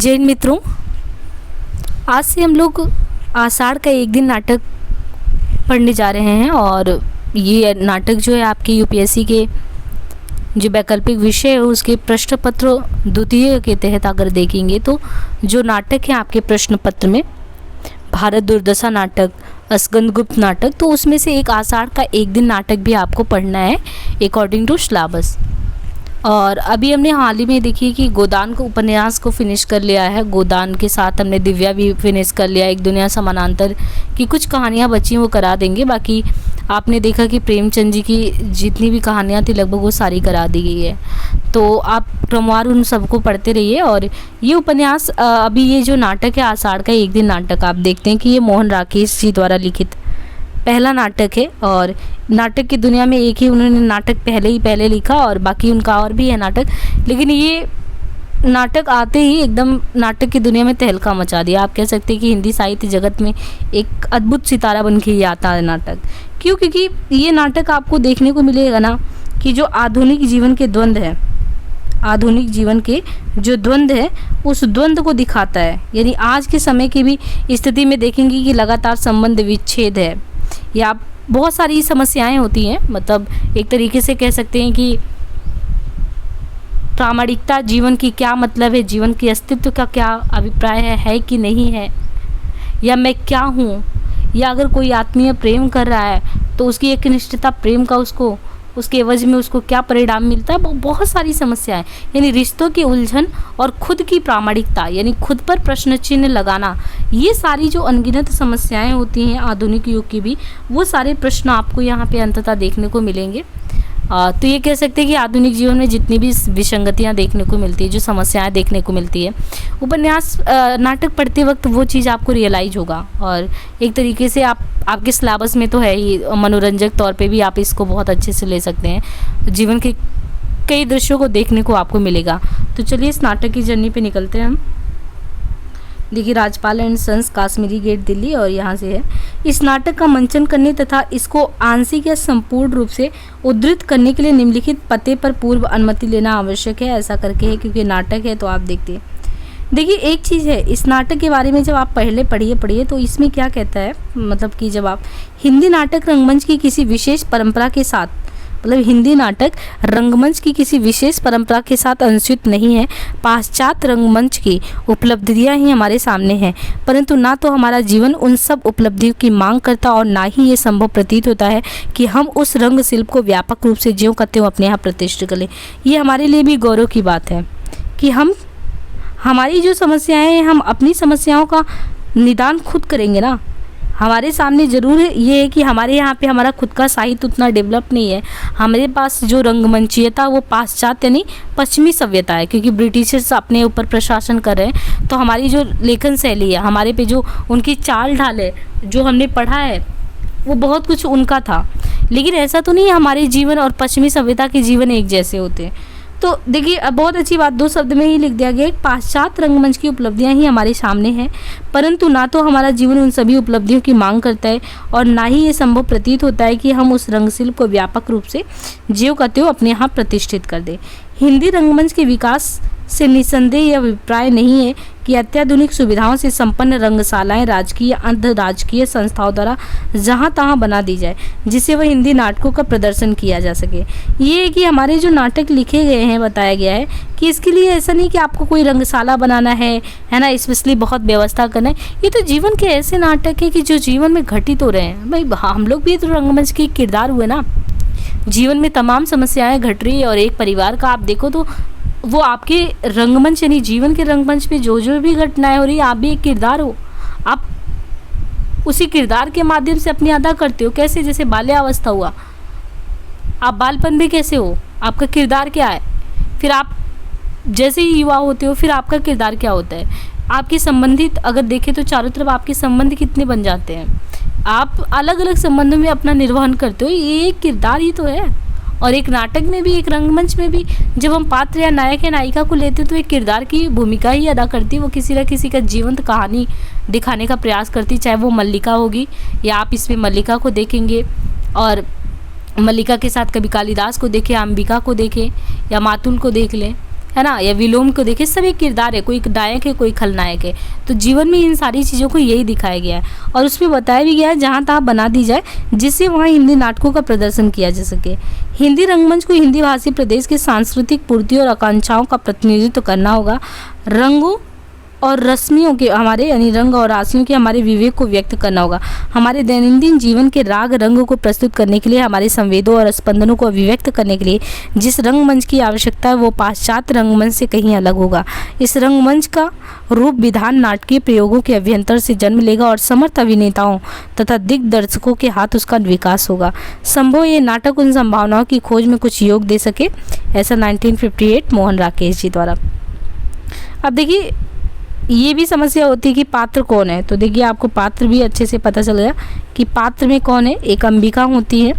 जैन मित्रों, आज से हम लोग आषाढ़ का एक दिन नाटक पढ़ने जा रहे हैं। और ये नाटक जो है आपके यूपीएससी के जो वैकल्पिक विषय है उसके प्रश्न पत्र द्वितीय के तहत अगर देखेंगे तो जो नाटक है आपके प्रश्न पत्र में भारत दुर्दशा नाटक, स्कंदगुप्त नाटक, तो उसमें से एक आषाढ़ का एक दिन नाटक भी आपको पढ़ना है अकॉर्डिंग टू सिलेबस। और अभी हमने हाल ही में देखिए कि गोदान को उपन्यास को फिनिश कर लिया है। गोदान के साथ हमने दिव्या भी फिनिश कर लिया। एक दुनिया समानांतर की कुछ कहानियाँ बची वो करा देंगे। बाकी आपने देखा कि प्रेमचंद जी की जितनी भी कहानियाँ थी लगभग वो सारी करा दी गई है। तो आप क्रमवार उन सबको पढ़ते रहिए। और ये उपन्यास अभी ये जो नाटक है आषाढ़ का एक दिन नाटक, आप देखते हैं कि ये मोहन राकेश जी द्वारा लिखित पहला नाटक है। और नाटक की दुनिया में एक ही उन्होंने नाटक पहले लिखा और बाकी उनका और भी है नाटक, लेकिन ये नाटक आते ही एकदम नाटक की दुनिया में तहलका मचा दिया। आप कह सकते हैं कि हिंदी साहित्य जगत में एक अद्भुत सितारा बन के ही आता है नाटक। क्यों? क्योंकि ये नाटक आपको देखने को मिलेगा ना कि जो आधुनिक जीवन के द्वंद्व है, आधुनिक जीवन के जो द्वंद्व है उस द्वंद्व को दिखाता है। यानी आज के समय की भी स्थिति में देखेंगे कि लगातार संबंध विच्छेद है या बहुत सारी समस्याएं होती हैं। मतलब एक तरीके से कह सकते हैं कि प्रामाणिकता जीवन की क्या मतलब है, जीवन के अस्तित्व का क्या अभिप्राय है कि नहीं है, या मैं क्या हूँ, या अगर कोई आत्मीय प्रेम कर रहा है तो उसकी एक निष्ठता प्रेम का उसको उसके एवज में उसको क्या परिणाम मिलता है। बहुत सारी समस्याएं, यानी रिश्तों की उलझन और खुद की प्रामाणिकता यानी खुद पर प्रश्न चिन्ह लगाना, ये सारी जो अनगिनत समस्याएं होती हैं आधुनिक युग की भी, वो सारे प्रश्न आपको यहाँ पे अंततः देखने को मिलेंगे। तो ये कह सकते हैं कि आधुनिक जीवन में जितनी भी विसंगतियाँ देखने को मिलती है, जो समस्याएं देखने को मिलती है, उपन्यास नाटक पढ़ते वक्त वो चीज़ आपको रियलाइज होगा। और एक तरीके से आपके सिलेबस में तो है ही, मनोरंजक तौर पे भी आप इसको बहुत अच्छे से ले सकते हैं। जीवन के कई दृश्यों को देखने को आपको मिलेगा। तो चलिए इस नाटक की जर्नी पे निकलते हैं हम। देखिए, Rajpal and Sons, Kashmiri Gate, Delhi, और यहाँ से है। इस नाटक का मंचन करने तथा इसको आंशिक या संपूर्ण रूप से उद्धृत करने के लिए निम्नलिखित पते पर पूर्व अनुमति लेना आवश्यक है। ऐसा करके है क्योंकि नाटक है तो आप देखते हैं। देखिए, एक चीज़ है इस नाटक के बारे में, जब आप पहले पढ़िए तो इसमें क्या कहता है, मतलब कि जब आप हिंदी नाटक रंगमंच की किसी विशेष परंपरा के साथ, मतलब हिंदी नाटक रंगमंच की किसी विशेष परंपरा के साथ अनुचित नहीं है। पाश्चात्य रंगमंच की उपलब्धियां ही हमारे सामने हैं, परंतु ना तो हमारा जीवन उन सब उपलब्धियों की मांग करता और ना ही ये संभव प्रतीत होता है कि हम उस रंग शिल्प को व्यापक रूप से ज्यों करते हो अपने यहाँ प्रतिष्ठित करें। ये हमारे लिए भी गौरव की बात है कि हमारी जो समस्याएं हैं, हम अपनी समस्याओं का निदान खुद करेंगे ना। हमारे सामने ज़रूर ये है कि हमारे यहाँ पे हमारा खुद का साहित्य उतना डेवलप नहीं है। हमारे पास जो रंगमंचीयता वो पाश्चात्य यानी पश्चिमी सभ्यता है, क्योंकि ब्रिटिशर्स अपने ऊपर प्रशासन कर रहे हैं। तो हमारी जो लेखन शैली है, हमारे पे जो उनकी चाल ढाल है, जो हमने पढ़ा है, वो बहुत कुछ उनका था। लेकिन ऐसा तो नहीं है हमारे जीवन और पश्चिमी सभ्यता के जीवन एक जैसे होते हैं। तो देखिए, अब बहुत अच्छी बात, दो शब्द में ही लिख दिया गया, पाश्चात्य रंगमंच की उपलब्धियां ही हमारे सामने हैं, परंतु ना तो हमारा जीवन उन सभी उपलब्धियों की मांग करता है और ना ही ये संभव प्रतीत होता है कि हम उस रंगशिल्प को व्यापक रूप से ज्यों करते हो अपने यहाँ प्रतिष्ठित कर दें। हिंदी रंगमंच के विकास से निसंदेह यह अभिप्राय नहीं है कि अत्याधुनिक सुविधाओं से संपन्न रंगशालाएं राजकीय अर्ध राजकीय संस्थाओं द्वारा जहां तहां बना दी जाए, जिससे वह हिंदी नाटकों का प्रदर्शन किया जा सके। ये है कि हमारे जो नाटक लिखे गए हैं, बताया गया है कि इसके लिए ऐसा नहीं कि आपको कोई रंगशाला बनाना है ना, स्पेशली बहुत व्यवस्था करना है। ये तो जीवन के ऐसे नाटक है कि जो जीवन में घटित हो रहे हैं। भाई, हम लोग भी तो रंगमंच के किरदार हुए ना। जीवन में तमाम समस्याएं घट रही है और एक परिवार का आप देखो तो वो आपके रंगमंच यानी जीवन के रंगमंच पे जो भी घटनाएं हो रही है, आप भी एक किरदार हो। आप उसी किरदार के माध्यम से अपनी अदा करते हो। कैसे? जैसे बाल्यावस्था हुआ, आप बालपन में कैसे हो, आपका किरदार क्या है। फिर आप जैसे ही युवा होते हो, फिर आपका किरदार क्या होता है। आपके संबंधित अगर देखें तो चारों तरफ आपके संबंध कितने बन जाते हैं। आप अलग अलग संबंधों में अपना निर्वहन करते हो, ये एक किरदार ही तो है। और एक नाटक में भी, एक रंगमंच में भी जब हम पात्र या नायक या नायिका को लेते हैं तो एक किरदार की भूमिका ही अदा करती है। वो किसी न किसी का जीवंत कहानी दिखाने का प्रयास करती, चाहे वो मल्लिका होगी या आप इसमें मल्लिका को देखेंगे और मल्लिका के साथ कभी कालिदास को देखें, अंबिका को देखें या मातुल को देख लें। है ना, या विलोम को देखिए, सब एक किरदार है, कोई नायक है कोई खलनायक है। तो जीवन में इन सारी चीज़ों को यही दिखाया गया है और उसमें बताया भी गया है जहाँ तहाँ बना दी जाए, जिससे वहाँ हिंदी नाटकों का प्रदर्शन किया जा सके। हिंदी रंगमंच को हिंदी भाषी प्रदेश की सांस्कृतिक पूर्ति और आकांक्षाओं का प्रतिनिधित्व करना होगा। रंगों और रश्मियों के हमारे यानी रंग और राशियों के हमारे विवेक को व्यक्त करना होगा। हमारे दैनंदिन जीवन के राग रंगों को प्रस्तुत करने के लिए, हमारे संवेदों और स्पंदनों को अभिव्यक्त करने के लिए जिस रंगमंच की आवश्यकता है वो पाश्चात्य रंगमंच से कहीं अलग होगा। इस रंगमंच का रूप विधान नाटकीय प्रयोगों के अभ्यंतर से जन्म लेगा और समर्थ अभिनेताओं तथा दिग्दर्शकों के हाथ उसका विकास होगा। संभव ये नाटक उन संभावनाओं की खोज में कुछ योग दे सके, ऐसा 1958 मोहन राकेश जी द्वारा। अब देखिए ये भी समस्या होती है कि पात्र कौन है, तो देखिए आपको पात्र भी अच्छे से पता चल गया कि पात्र में कौन है। एक अंबिका होती है,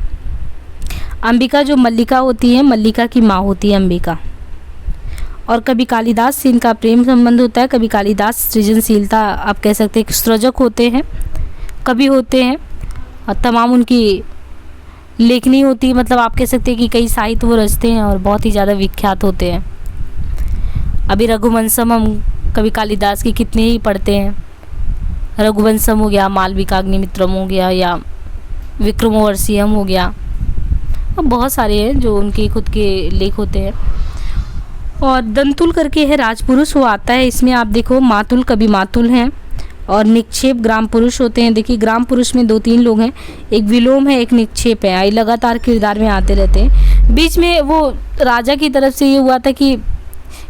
अंबिका जो मल्लिका होती है, मल्लिका की माँ होती है अंबिका। और कभी कालिदास से इनका प्रेम संबंध होता है, कभी कालिदास सृजनशीलता आप कह सकते हैं सृजक होते हैं, कभी होते हैं और तमाम उनकी लेखनी होती है, मतलब आप कह सकते हैं कि कई साहित्य वो रचते हैं और बहुत ही ज़्यादा विख्यात होते हैं। अभी रघुवंशम हम कभी कालिदास की कितने ही पढ़ते हैं, रघुवंशम हो गया, मालविकाग्निमित्रम हो गया, या विक्रमोर्वशीयम हो गया, और बहुत सारे हैं जो उनके खुद के लेख होते हैं। और दंतुल करके है राजपुरुष, वो आता है इसमें आप देखो, मातुल कभी मातुल हैं, और निक्षेप ग्राम पुरुष होते हैं। देखिए ग्राम पुरुष में 2-3 लोग हैं, एक विलोम है एक निक्षेप है, लगातार किरदार में आते रहते हैं। बीच में वो राजा की तरफ से ये हुआ था कि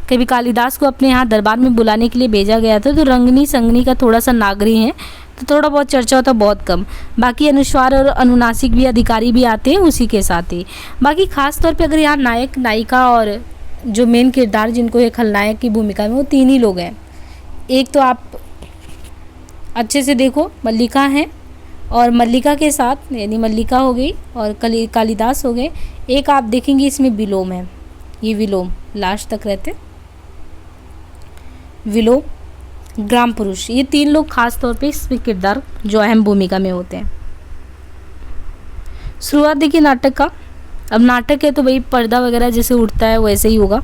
कभी कालिदास को अपने यहाँ दरबार में बुलाने के लिए भेजा गया था, तो रंगनी संगनी का थोड़ा सा नागरी है, तो थोड़ा बहुत चर्चा होता, बहुत कम। बाकी अनुस्वार और अनुनासिक भी अधिकारी भी आते हैं उसी के साथ ही। बाकी खास तौर पे अगर यहाँ नायक नायिका और जो मेन किरदार जिनको ये खलनायक की भूमिका में, वो 3 ही लोग हैं। एक तो आप अच्छे से देखो मल्लिका है, और मल्लिका के साथ यानी मल्लिका हो गई और कालिदास हो गए। एक आप देखेंगे इसमें विलोम है, ये विलोम लास्ट तक रहते, विलोम ग्राम पुरुष, ये 3 लोग खास तौर पे इसमें किरदार जो अहम भूमिका में होते हैं। शुरुआत देखिए नाटक का। अब नाटक है तो भाई पर्दा वगैरह जैसे उठता है वैसे ही होगा।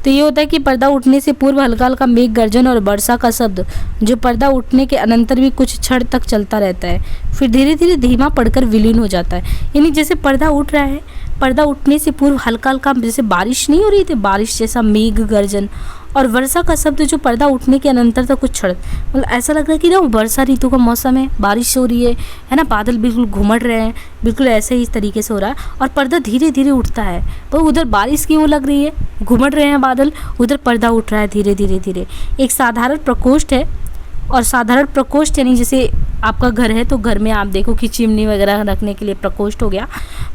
तो ये होता है कि पर्दा उठने से पूर्व हल्का हल्का मेघ गर्जन और वर्षा का शब्द जो पर्दा उठने के अनंतर भी कुछ क्षण तक चलता रहता है, फिर धीरे धीरे धीमा पड़कर विलीन हो जाता है। यानी जैसे पर्दा उठ रहा है, पर्दा उठने से पूर्व हल्का हल्का जैसे बारिश नहीं हो रही थी, बारिश जैसा मेघ गर्जन और वर्षा का शब्द जो पर्दा उठने के अनंतर तक कुछ क्षण, मतलब ऐसा लग रहा है कि ना वर्षा ऋतु का मौसम है, बारिश हो रही है ना, बादल बिल्कुल घुमड़ रहे हैं, बिल्कुल ऐसे ही इस तरीके से हो रहा है। और पर्दा धीरे धीरे उठता है, तो उधर बारिश की वो लग रही है, घुमड़ रहे हैं बादल, उधर पर्दा उठ रहा है धीरे धीरे धीरे। एक साधारण प्रकोष्ठ है, और साधारण प्रकोष्ठ यानी जैसे आपका घर है तो घर में आप देखो कि चिमनी वगैरह रखने के लिए प्रकोष्ठ हो गया,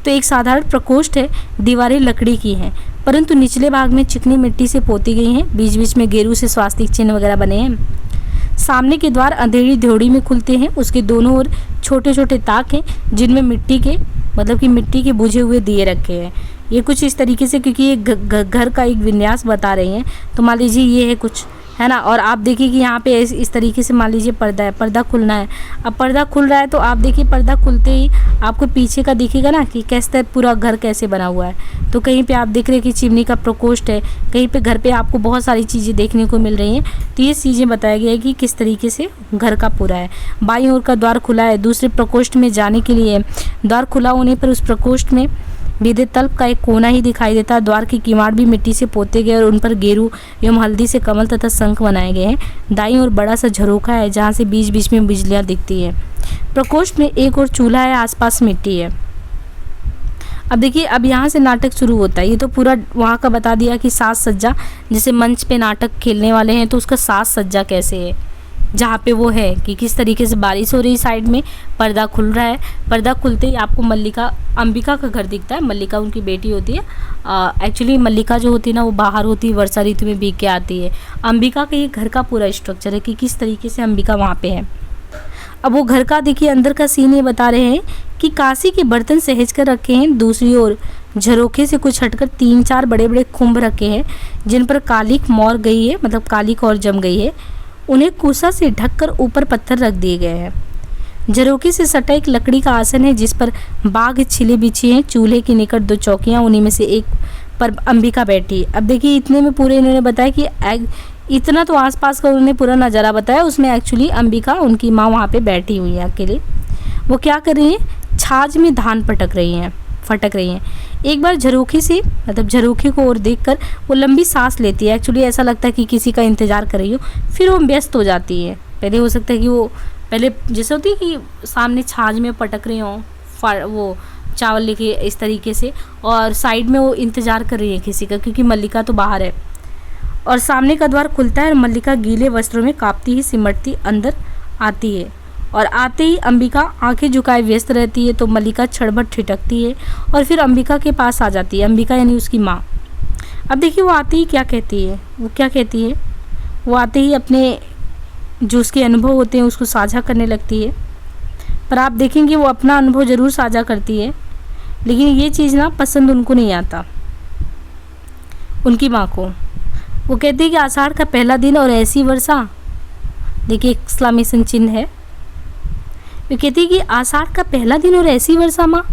तो एक साधारण प्रकोष्ठ है, दीवारें लकड़ी की हैं परंतु निचले भाग में चिकनी मिट्टी से पोती गई हैं, बीच बीच में गेरू से स्वास्तिक चिन्ह वगैरह बने हैं। सामने के द्वार अंधेरी ध्योड़ी में खुलते हैं, उसके दोनों ओर छोटे छोटे ताक हैं जिनमें मिट्टी के मतलब कि मिट्टी के बुझे हुए दिए रखे हैं। ये कुछ इस तरीके से, क्योंकि ये घर का एक विन्यास बता रही हैं, तो मान लीजिए ये है कुछ, है ना। और आप देखिए कि यहाँ पे इस तरीके से मान लीजिए पर्दा है, पर्दा खुलना है। अब पर्दा खुल रहा है तो आप देखिए पर्दा खुलते ही आपको पीछे का दिखेगा ना कि कैसे पूरा घर कैसे बना हुआ है। तो कहीं पे आप देख रहे हैं कि चिमनी का प्रकोष्ठ है, कहीं पे घर पे आपको बहुत सारी चीज़ें देखने को मिल रही हैं। तो ये चीज़ें बताया गया है कि किस तरीके से घर का पूरा है। बाईं ओर का द्वार खुला है, दूसरे प्रकोष्ठ में जाने के लिए द्वार खुला होने पर उस प्रकोष्ठ में विद्युत तल्प का एक कोना ही दिखाई देता है। द्वार की किवाड़ भी मिट्टी से पोते गए और उन पर गेरू एवं हल्दी से कमल तथा शंख बनाए गए हैं। दाईं ओर बड़ा सा झरोखा है जहाँ से बीच बीच में बिजलियाँ दिखती है। प्रकोष्ठ में एक और चूल्हा है, आसपास मिट्टी है। अब देखिए अब यहाँ से नाटक शुरू होता है। ये तो पूरा वहाँ का बता दिया कि साज सज्जा, जैसे मंच पे नाटक खेलने वाले हैं तो उसका साज सज्जा कैसे है, जहाँ पे वो है कि किस तरीके से बारिश हो रही, साइड में पर्दा खुल रहा है। पर्दा खुलते ही आपको मल्लिका अंबिका का घर दिखता है। मल्लिका उनकी बेटी होती है। एक्चुअली मल्लिका जो होती है ना वो बाहर होती है, वर्षा ऋतु में भीग के आती है। अंबिका का ये घर का पूरा स्ट्रक्चर है कि किस तरीके से अंबिका वहाँ पे है। अब वो घर का देखिए अंदर का सीन ये बता रहे हैं कि कांसी के बर्तन सहेज कर रखे हैं। दूसरी ओर झरोखे से कुछ हटकर 3-4 बड़े बड़े कुंभ रखे हैं जिन पर कालिक मौर गई है, मतलब कालिक और जम गई है। उन्हें कूसा से ढककर ऊपर पत्थर रख दिए गए हैं। झरोखे से सटा एक लकड़ी का आसन है जिस पर बाघ छिले बिछी हैं। चूल्हे के निकट 2 चौकियां, उन्हीं में से एक पर अंबिका बैठी। अब देखिए इतने में पूरे इन्होंने बताया कि इतना तो आसपास का उन्होंने पूरा नज़ारा बताया, उसमें एक्चुअली अंबिका उनकी माँ वहाँ पे बैठी हुई है अकेले। वो क्या कर रही हैं, छाछ में धान फटक रही हैं। एक बार झरोखे से मतलब झरोखे को और देखकर वो लंबी सांस लेती है। एक्चुअली ऐसा लगता है कि किसी का इंतज़ार कर रही हो, फिर वो व्यस्त हो जाती है। पहले हो सकता है कि वो पहले जैसे होती है कि सामने छाछ में पटक रही हों वो चावल लेके इस तरीके से, और साइड में वो इंतज़ार कर रही है किसी का, क्योंकि मल्लिका तो बाहर है। और सामने का द्वार खुलता है और मल्लिका गीले वस्त्रों में कांपती ही सिमटती अंदर आती है। और आते ही अंबिका आंखें झुकाए व्यस्त रहती है, तो मल्लिका छड़बड़ ठिठकती है और फिर अंबिका के पास आ जाती है, अंबिका यानी उसकी माँ। अब देखिए वो आते ही क्या कहती है, वो आते ही अपने जो उसके अनुभव होते हैं उसको साझा करने लगती है। पर आप देखेंगे वो अपना अनुभव ज़रूर साझा करती है, लेकिन ये चीज़ ना पसंद उनको नहीं आता, उनकी माँ को। वो कहती है कि आषाढ़ का पहला दिन और ऐसी वर्षा, देखिए एक्सक्लेमेशन चिन्ह है। वो कहती है कि आषाढ़ का पहला दिन और ऐसी वर्षा माँ,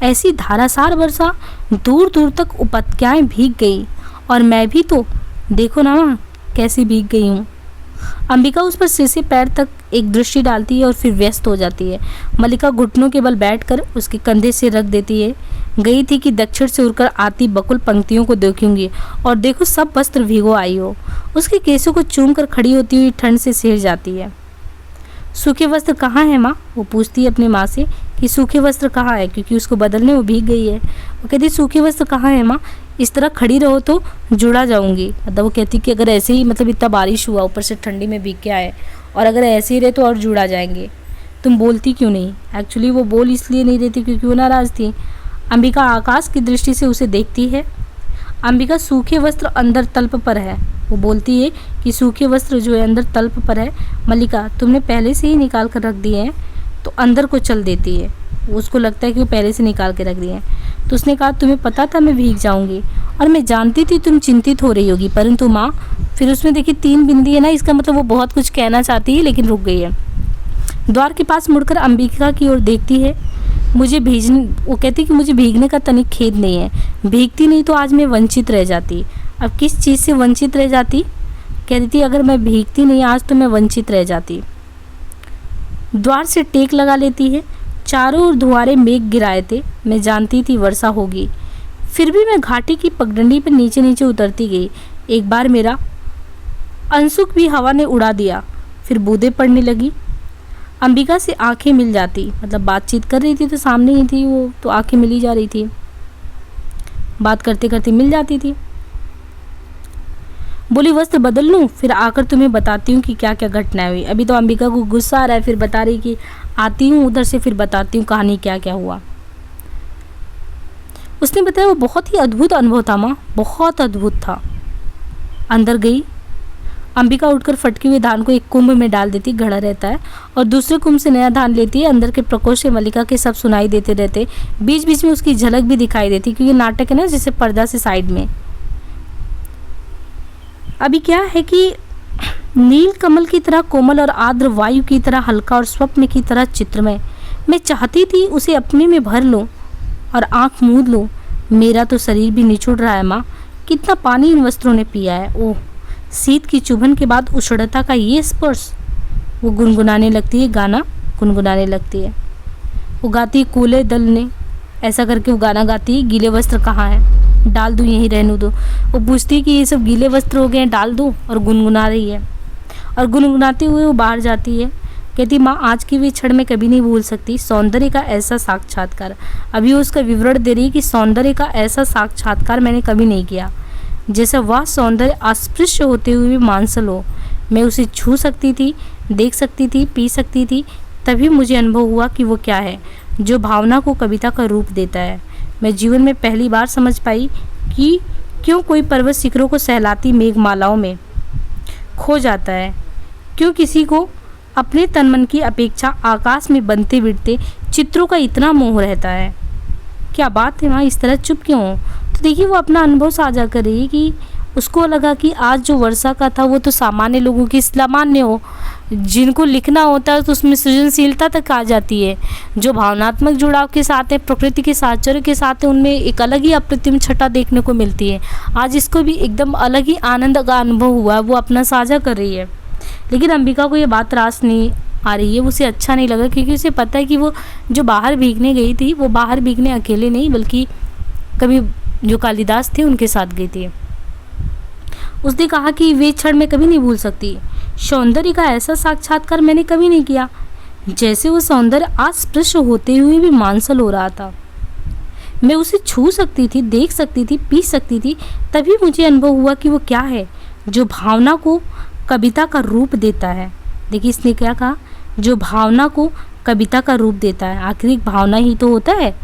ऐसी धारासार वर्षा, दूर दूर तक उपत्याएँ भीग गई, और मैं भी तो देखो ना माँ कैसी भीग गई हूँ। अंबिका उस पर सिर से पैर तक एक दृष्टि डालती है और फिर व्यस्त हो जाती है। मल्लिका घुटनों के बल बैठकर उसके कंधे से रख देती है। गई थी कि दक्षिण से उड़कर आती बकुल पंक्तियों को देखूंगी, और देखो सब वस्त्र भीगो आई हो। उसके केसों को चूम कर खड़ी होती हुई ठंड से सिहर जाती है। सूखे वस्त्र कहाँ है माँ, वो पूछती है अपनी माँ से कि सूखे वस्त्र कहाँ है, क्योंकि उसको बदलने वो भीग गई है। वो कहती सूखे वस्त्र कहाँ है माँ, इस तरह खड़ी रहो तो जुड़ा जाऊंगी। मतलब वो कहती कि अगर ऐसे ही मतलब इतना बारिश हुआ, ऊपर से ठंडी में भीग के आए, और अगर ऐसे ही रहे तो और जुड़ा जाएंगे। तुम बोलती क्यों नहीं। एक्चुअली वो बोल इसलिए नहीं रही थी क्योंकि वो नाराज़ थी। अंबिका आकाश की दृष्टि से उसे देखती है। अंबिका सूखे वस्त्र अंदर तल्प पर है। वो बोलती है कि सूखे वस्त्र जो है अंदर तल्प पर है। मल्लिका तुमने पहले से ही निकाल कर रख दिए हैं, तो अंदर को चल देती है। उसको लगता है कि वो पहले से निकाल के रख दिए हैं। तो उसने कहा तुम्हें पता था मैं भीग जाऊंगी, और मैं जानती थी तुम चिंतित हो रही होगी, परंतु माँ, फिर उसमें देखिए 3 बिंदी है ना, इसका मतलब वो बहुत कुछ कहना चाहती है लेकिन रुक गई है। द्वार के पास मुड़कर अंबिका की ओर देखती है। वो कहती कि मुझे भीगने का तनिक खेद नहीं है, भीगती नहीं तो आज मैं वंचित रह जाती। अब किस चीज़ से वंचित रह जाती, कह रही थी अगर मैं भीगती नहीं आज तो मैं वंचित रह जाती। द्वार से टेक लगा लेती है। चारों ओर धुआरे मेघ गिराए थे, मैं जानती थी वर्षा होगी, फिर भी मैं घाटी की पगडंडी पर नीचे नीचे उतरती गई। एक बार मेरा अंशुक भी हवा ने उड़ा दिया, फिर बूंदें पड़ने लगी। अंबिका से आंखें मिल जाती, मतलब बातचीत कर रही थी तो सामने ही थी वो, तो आंखें मिली जा रही थी, बात करते करते मिल जाती थी। बोली वस्त्र बदल लूँ, फिर आकर तुम्हें बताती हूँ कि क्या क्या घटनाएं हुई। अभी तो अंबिका को गुस्सा आ रहा है, फिर बता रही कि आती हूँ उधर से, फिर बताती हूँ कहानी क्या क्या हुआ। उसने बताया वो बहुत ही अद्भुत अनुभव था माँ, बहुत अद्भुत था। अंदर गई। अंबिका उठकर फटके हुए धान को एक कुंभ में डाल देती, घड़ा रहता है, और दूसरे कुंभ से नया धान लेती है। अंदर के प्रकोष्ठ से मल्लिका के सब सुनाई देते रहते, बीच बीच में उसकी झलक भी दिखाई देती, क्योंकि नाटक है ना जैसे पर्दा से साइड में। अभी क्या है कि नील कमल की तरह कोमल और आर्द्र वायु की तरह हल्का और स्वप्न की तरह चित्रमय, मैं चाहती थी उसे अपने में भर लूं और आंख मूंद लूं। मेरा तो शरीर भी निचुड़ रहा है माँ, कितना पानी इन वस्त्रों ने पिया है। ओह, शीत की चुभन के बाद उष्णता का ये स्पर्श। वो गुनगुनाने लगती है, गाना गुनगुनाने लगती है। वो गाती है कूले दल ने, ऐसा करके वो गाना गाती है। गीले वस्त्र कहाँ है, डाल दूँ यहीं रहने दो। वो पूछती है कि ये सब गीले वस्त्र हो गए हैं, डाल दूँ, और गुनगुना रही है। और गुनगुनाते हुए वो बाहर जाती है। कहती माँ आज की वे क्षण मैं कभी नहीं भूल सकती, सौंदर्य का ऐसा साक्षात्कार। अभी वो उसका विवरण दे रही है कि सौंदर्य का ऐसा साक्षात्कार मैंने कभी नहीं किया, जैसा वह सौंदर्य अस्पृश्य होते हुए भी मांसल हो। मैं उसे छू सकती थी, देख सकती थी, पी सकती थी, तभी मुझे अनुभव हुआ कि वो क्या है जो भावना को कविता का रूप देता है। मैं जीवन में पहली बार समझ पाई कि क्यों कोई पर्वत शिखरों को सहलाती मेघमालाओं में खो जाता है, क्यों किसी को अपने तन मन की अपेक्षा आकाश में बनते बिरते चित्रों का इतना मोह रहता है। क्या बात है माँ, इस तरह चुप क्यों हो। तो देखिए वो अपना अनुभव साझा कर रही है कि उसको लगा कि आज जो वर्षा का था वो तो सामान्य लोगों की सामान्य हो, जिनको लिखना होता है तो उसमें सृजनशीलता तक आ जाती है। जो भावनात्मक जुड़ाव के साथ है, प्रकृति के साहचर्य के साथ है, उनमें एक अलग ही अप्रतिम छटा देखने को मिलती है। आज इसको भी एकदम अलग ही आनंद का अनुभव हुआ, वो अपना साझा कर रही है। लेकिन अंबिका को ये बात रास नहीं आ रही है, उसे अच्छा नहीं लगा, क्योंकि उसे पता है कि वो जो बाहर भीगने गई थी, वो बाहर भीगने अकेले नहीं बल्कि कभी जो कालिदास थे उनके साथ गई थी। उसने कहा कि वे क्षण मैं कभी नहीं भूल सकती। सौंदर्य का ऐसा साक्षात्कार मैंने कभी नहीं किया, जैसे वो सौंदर्य आज स्पर्श होते हुए भी मांसल हो रहा था। मैं उसे छू सकती थी, देख सकती थी, पी सकती थी, तभी मुझे अनुभव हुआ कि वो क्या है जो भावना को कविता का रूप देता है। देखिए इसने क्या कहा, जो भावना को कविता का रूप देता है। आखिर एक भावना ही तो होता है।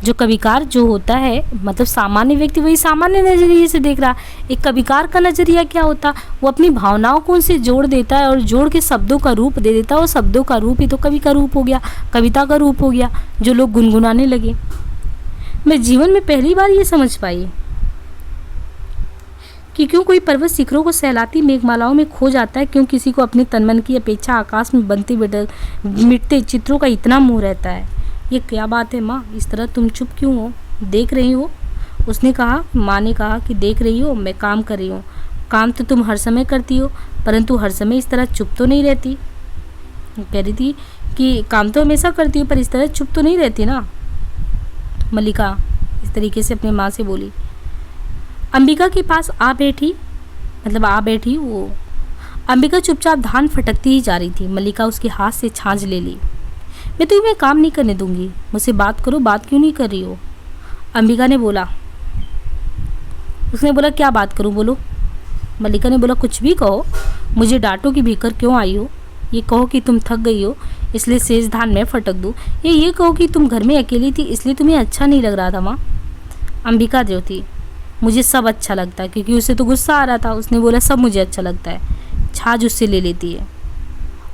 जो कविकार जो होता है, मतलब सामान्य व्यक्ति वही सामान्य नज़रिए से देख रहा। एक कविकार का नज़रिया क्या होता, वो अपनी भावनाओं को उनसे जोड़ देता है और जोड़ के शब्दों का रूप दे देता है। और शब्दों का रूप ही तो कवि का रूप हो गया, कविता का रूप हो गया, जो लोग गुनगुनाने लगे। मैं जीवन में पहली बार ये समझ पाई कि क्यों कोई पर्वत शिखरों को सहलाती मेघमालाओं में खो जाता है, क्यों किसी को अपने तन मन की अपेक्षा आकाश में बनते मिटते चित्रों का इतना मोह रहता है। ये क्या बात है माँ, इस तरह तुम चुप क्यों हो, देख रही हो? उसने कहा, माँ ने कहा कि देख रही हो, मैं काम कर रही हूँ। काम तो तुम हर समय करती हो, परंतु हर समय इस तरह चुप तो नहीं रहती। कह रही थी कि काम तो हमेशा करती हूँ पर इस तरह चुप तो नहीं रहती ना। मल्लिका इस तरीके से अपनी माँ से बोली। अंबिका के पास आ बैठी वो। अंबिका चुपचाप धान फटकती ही जा रही थी। मल्लिका उसके हाथ से छाछ ले ली। मैं तुम्हें काम नहीं करने दूंगी, मुझसे बात करो, बात क्यों नहीं कर रही हो? अंबिका ने बोला। उसने बोला क्या बात करूं, बोलो। मल्लिका ने बोला कुछ भी कहो, मुझे डांटो कि भीतर क्यों आई हो, ये कहो कि तुम थक गई हो इसलिए शेष धान मैं फटक दूँ, ये कहो कि तुम घर में अकेली थी इसलिए तुम्हें अच्छा नहीं लग रहा था। माँ अंबिका जो थी, मुझे सब अच्छा लगता है, क्योंकि उसे तो गुस्सा आ रहा था। उसने बोला सब मुझे अच्छा लगता है। छाछ उससे ले लेती है।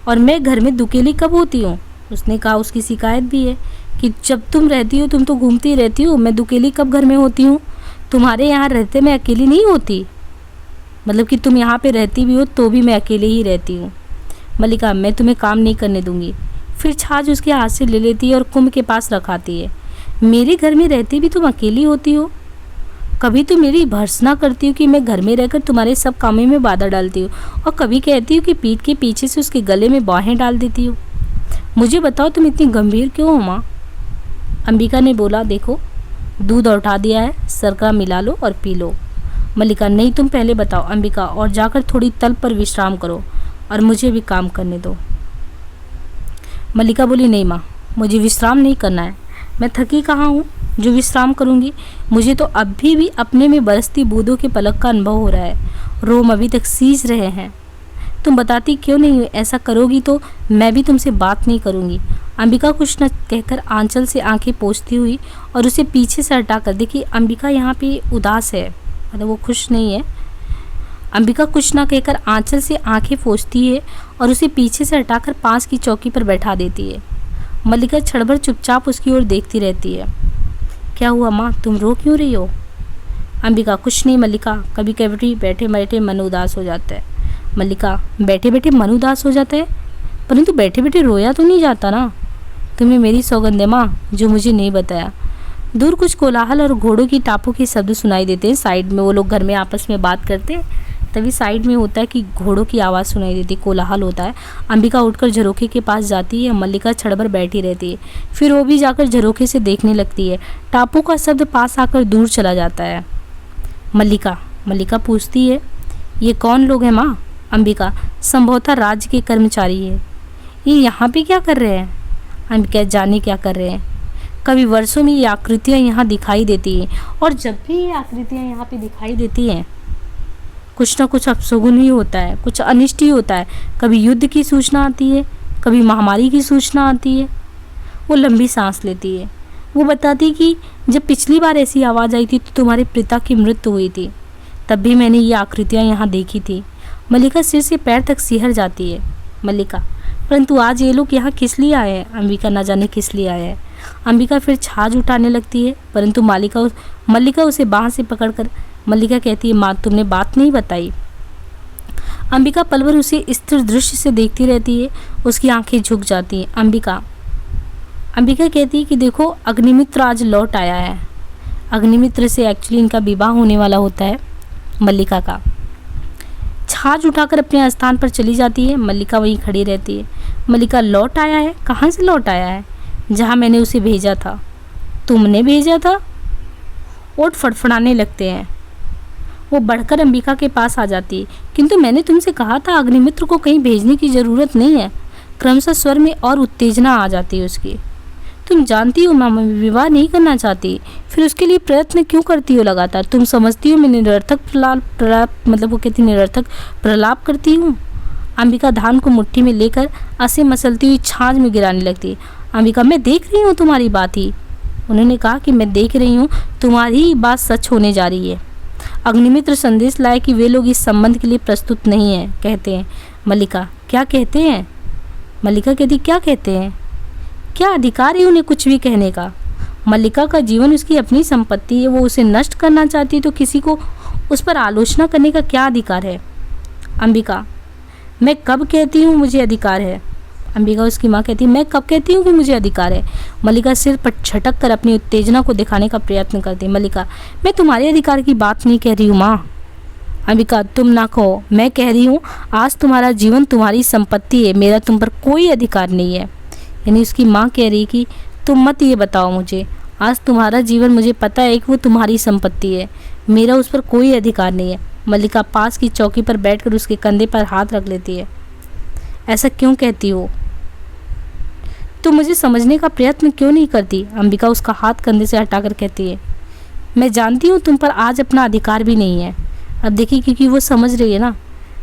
और मैं घर में दुकेली कब होती हूँ? उसने कहा उसकी शिकायत भी है कि जब तुम रहती हो तुम तो घूमती रहती हो, मैं दुकेली कब घर में होती हूँ? तुम्हारे यहाँ रहते मैं अकेली नहीं होती, मतलब कि तुम यहाँ पे रहती भी हो तो भी मैं अकेले ही रहती हूँ। मल्लिका मैं तुम्हें काम नहीं करने दूंगी। फिर छाछ उसके हाथ से ले लेती है और कुंभ के पास रखाती है। मेरे घर में रहती भी तुम अकेली होती हो, कभी तो मेरी भर्त्सना करती हूँ कि मैं घर में रहकर तुम्हारे सब कामों में बाधा डालती हूँ, और कभी कहती हूँ कि पीठ के पीछे से उसके गले में बाहें डाल देती हूँ। मुझे बताओ तुम इतनी गंभीर क्यों हो माँ? अंबिका ने बोला देखो दूध उठा दिया है, शर्करा मिला लो और पी लो। मल्लिका नहीं तुम पहले बताओ अंबिका, और जाकर थोड़ी तल पर विश्राम करो और मुझे भी काम करने दो। मल्लिका बोली नहीं माँ, मुझे विश्राम नहीं करना है, मैं थकी कहाँ हूँ जो विश्राम करूँगी। मुझे तो अभी भी अपने में बरसती बूंदों के पलक का अनुभव हो रहा है, रोम अभी तक सींच रहे हैं। तुम बताती क्यों नहीं, ऐसा करोगी तो मैं भी तुमसे बात नहीं करूँगी। अंबिका कुछ न कहकर आंचल से आंखें पोंछती हुई और उसे पीछे से हटाकर, देखिए अंबिका यहाँ पे उदास है, मतलब वो खुश नहीं है। अंबिका कुछ ना कहकर आंचल से आंखें पोंछती है और उसे पीछे से हटाकर पास की चौकी पर बैठा देती है। मल्लिका क्षणभर चुपचाप उसकी ओर देखती रहती है। क्या हुआ माँ, तुम रो क्यों रही हो? अंबिका कुछ नहीं मल्लिका, कभी कभी बैठे बैठे मन उदास हो जाता है। मल्लिका बैठे बैठे मन उदास हो जाता है, परंतु बैठे बैठे रोया तो नहीं जाता ना। तुम्हें मेरी सौगंध है माँ, जो मुझे नहीं बताया। दूर कुछ कोलाहल और घोड़ों की टापों के शब्द सुनाई देते हैं। साइड में वो लोग घर में आपस में बात करते हैं, तभी साइड में होता है कि घोड़ों की आवाज़ सुनाई देती, कोलाहल होता है। अंबिका उठकर झरोखे के पास जाती है। मल्लिका क्षणभर बैठी रहती है, फिर वो भी जाकर झरोखे से देखने लगती है। टापों का शब्द पास आकर दूर चला जाता है। मल्लिका पूछती है ये कौन लोग हैं माँ? अंबिका संभवतः राज्य के कर्मचारी है। ये यहाँ पे क्या कर रहे हैं? अंबिका जाने क्या कर रहे हैं। कभी वर्षों में ये आकृतियाँ यहाँ दिखाई देती हैं, और जब भी ये आकृतियाँ यहाँ पे दिखाई देती हैं कुछ ना कुछ अपशगुन ही होता है, कुछ अनिष्ट ही होता है। कभी युद्ध की सूचना आती है, कभी महामारी की सूचना आती है। वो लंबी सांस लेती है। वो बताती कि जब पिछली बार ऐसी आवाज़ आई थी तो तुम्हारे पिता की मृत्यु हुई थी, तब भी मैंने ये आकृतियाँ यहाँ देखी थी। मल्लिका सिर से पैर तक सिहर जाती है। मल्लिका परंतु आज ये लोग यहाँ किस लिए आए हैं? अंबिका न जाने किस लिए आए हैं। अंबिका फिर छाछ उठाने लगती है, परंतु मल्लिका उसे बाँह से पकड़कर, मल्लिका कहती है माँ तुमने बात नहीं बताई। अंबिका पल भर उसे स्थिर दृश्य से देखती रहती है। उसकी आंखें झुक जाती हैं। अंबिका कहती है कि देखो, अग्निमित्र आज लौट आया है। अग्निमित्र से एक्चुअली इनका विवाह होने वाला होता है मल्लिका का। छाछ उठाकर अपने स्थान पर चली जाती है। मल्लिका वहीं खड़ी रहती है। मल्लिका लौट आया है? कहाँ से लौट आया है? जहाँ मैंने उसे भेजा था। तुमने भेजा था? ओठ फड़फड़ाने लगते हैं। वो बढ़कर अंबिका के पास आ जाती है। किंतु मैंने तुमसे कहा था अग्निमित्र को कहीं भेजने की ज़रूरत नहीं है। क्रमशः स्वर में और उत्तेजना आ जाती है उसकी। तुम जानती हो मैं विवाह नहीं करना चाहती, फिर उसके लिए प्रयत्न क्यों करती हो लगातार? तुम समझती हो मैं निरर्थक निरर्थक प्रलाप करती हूँ। अंबिका धान को मुट्ठी में लेकर असे मसलती हुई छाछ में गिराने लगती है। अंबिका, मैं देख रही हूँ तुम्हारी बात ही। उन्होंने कहा कि मैं देख रही हूँ, तुम्हारी ही बात सच होने जा रही है। अग्निमित्र संदेश लाए कि वे लोग इस संबंध के लिए प्रस्तुत नहीं हैं, कहते हैं। मल्लिका, क्या कहते हैं? मल्लिका कहती, क्या कहते हैं? क्या अधिकार है उन्हें कुछ भी कहने का? मल्लिका का जीवन उसकी अपनी संपत्ति है। वो उसे नष्ट करना चाहती है तो किसी को उस पर आलोचना करने का क्या अधिकार है? अंबिका, मैं कब कहती हूँ मुझे अधिकार है? अंबिका, उसकी माँ कहती है, मैं कब कहती हूँ कि मुझे अधिकार है? मल्लिका सिर पर झटक कर अपनी उत्तेजना को दिखाने का प्रयत्न करती है। मल्लिका, मैं तुम्हारे अधिकार की बात नहीं कह रही हूँ माँ। अंबिका, तुम ना कहो, मैं कह रही हूँ आज तुम्हारा जीवन तुम्हारी संपत्ति है, मेरा तुम पर कोई अधिकार नहीं है। यानी उसकी माँ कह रही कि तुम मत ये बताओ मुझे, आज तुम्हारा जीवन मुझे पता है कि वो तुम्हारी संपत्ति है, मेरा उस पर कोई अधिकार नहीं है। मल्लिका पास की चौकी पर बैठकर उसके कंधे पर हाथ रख लेती है। ऐसा क्यों कहती हो? तुम मुझे समझने का प्रयत्न क्यों नहीं करती? अंबिका उसका हाथ कंधे से हटाकर कहती है, मैं जानती हूँ तुम पर आज अपना अधिकार भी नहीं है। अब देखिए, क्योंकि वो समझ रही है ना,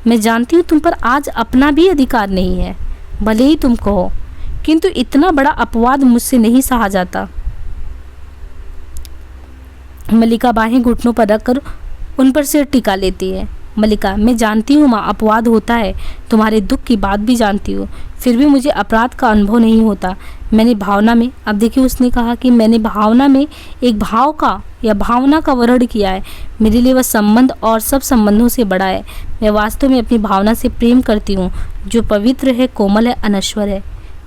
मैं जानती हूँ तुम पर आज अपना भी अधिकार नहीं है, भले ही तुम कहो, किंतु इतना बड़ा अपवाद मुझसे नहीं सहा जाता। मल्लिका बाहें घुटनों पर रखकर उन पर सिर टिका लेती है। मल्लिका, मैं जानती हूँ माँ, अपवाद होता है, तुम्हारे दुख की बात भी जानती हूँ, फिर भी मुझे अपराध का अनुभव नहीं होता। मैंने भावना में, अब देखिए उसने कहा कि मैंने भावना में एक भाव का या भावना का वर्ण किया है। मेरे लिए वह संबंध और सब संबंधों से बड़ा है। मैं वास्तव में अपनी भावना से प्रेम करती हूँ, जो पवित्र है, कोमल है, अनश्वर है,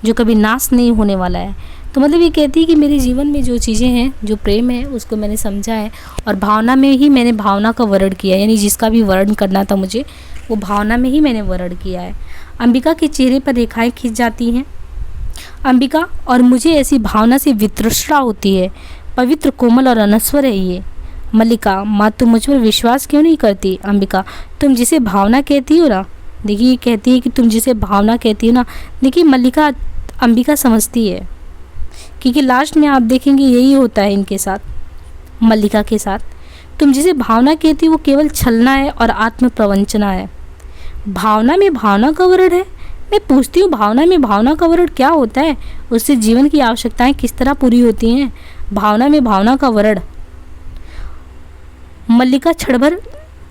जो कभी नाश नहीं होने वाला है। तो मतलब ये कहती है कि मेरे जीवन में जो चीज़ें हैं, जो प्रेम है, उसको मैंने समझा है और भावना में ही मैंने भावना का वर्ण किया है। यानी जिसका भी वर्ण करना था मुझे, वो भावना में ही मैंने वर्ण किया है। अंबिका के चेहरे पर रेखाएं खिंच जाती हैं। अंबिका, और मुझे ऐसी भावना से वितृष्णा होती है। पवित्र, कोमल और अनश्वर है ये। मल्लिका, माँ तुम मुझ पर विश्वास क्यों नहीं करती? अंबिका, तुम जिसे भावना कहती हो ना, देखिए कहती है कि तुम जिसे भावना कहती हो ना, देखिए मल्लिका, अंबिका समझती है, क्योंकि लास्ट में आप देखेंगे यही होता है इनके साथ, मल्लिका के साथ। तुम जिसे भावना कहती हो वो केवल छलना है और आत्म प्रवंचना है। भावना में भावना का वर्ण है? मैं पूछती हूँ, भावना में भावना का वर्ण क्या होता है? उससे जीवन की आवश्यकताएं किस तरह पूरी होती हैं? भावना में भावना का वर्ण। मल्लिका क्षण भर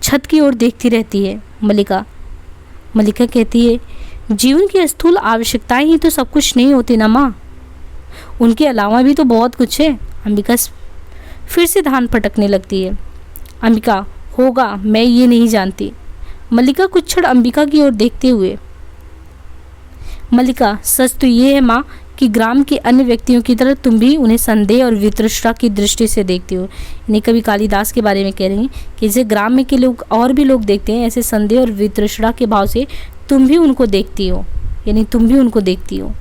छत की ओर देखती रहती है। मल्लिका कहती है, जीवन की स्थूल आवश्यकताएं ही तो सब कुछ नहीं होती ना माँ, उनके अलावा भी तो बहुत कुछ है। अंबिका फिर से धान पटकने लगती है। अंबिका, होगा, मैं ये नहीं जानती। मल्लिका कुछ क्षण अंबिका की ओर देखते हुए, मल्लिका, सच तो ये है माँ कि ग्राम के अन्य व्यक्तियों की तरह तुम भी उन्हें संदेह और वितृष्णा की दृष्टि से देखती हो। यानी कभी कालिदास के बारे में कह रही हैं कि जैसे ग्राम में के लोग और भी लोग देखते हैं, ऐसे संदेह और वितृष्णा के भाव से तुम भी उनको देखती हो, यानी तुम भी उनको देखती हो।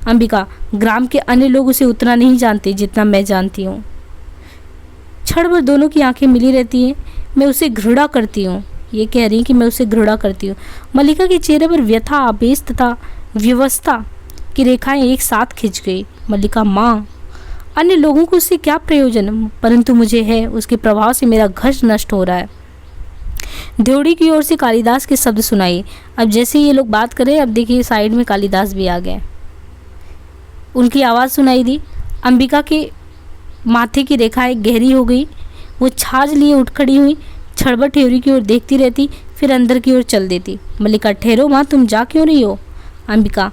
अंबिका, ग्राम के अन्य लोग उसे उतना नहीं जानते जितना मैं जानती हूँ। क्षण भर दोनों की आंखें मिली रहती हैं। मैं उसे घृणा करती हूँ, ये कह रही कि मैं उसे घृणा करती हूँ। मल्लिका के चेहरे पर व्यथा, आवेश तथा व्यवस्था की रेखाएं एक साथ खिंच गई। मल्लिका, माँ, अन्य लोगों को उससे क्या प्रयोजन, परंतु मुझे है, उसके प्रभाव से मेरा घश नष्ट हो रहा है। ड्योढ़ी की ओर से कालिदास के शब्द सुनाई। अब जैसे ये लोग बात करें, अब देखिए साइड में कालिदास भी आ गए, उनकी आवाज़ सुनाई दी। अंबिका के माथे की रेखाएं गहरी हो गई। वो छाछ लिए उठ खड़ी हुई, क्षण भर ड्योढ़ी की ओर देखती रहती, फिर अंदर की ओर चल देती। मल्लिका, ठहरो माँ, तुम जा क्यों रही हो? अंबिका,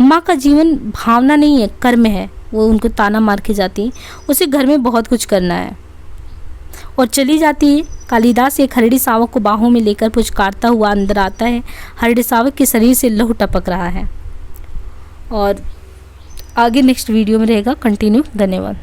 माँ का जीवन भावना नहीं है, कर्म है। वो उनको ताना मार के जाती, उसे घर में बहुत कुछ करना है, और चली जाती है। कालिदास एक हरिणी शावक को बाहों में लेकर पुचकारता हुआ अंदर आता है। हरिणी शावक के शरीर से लहू टपक रहा है। और आगे नेक्स्ट वीडियो में रहेगा कंटिन्यू। धन्यवाद।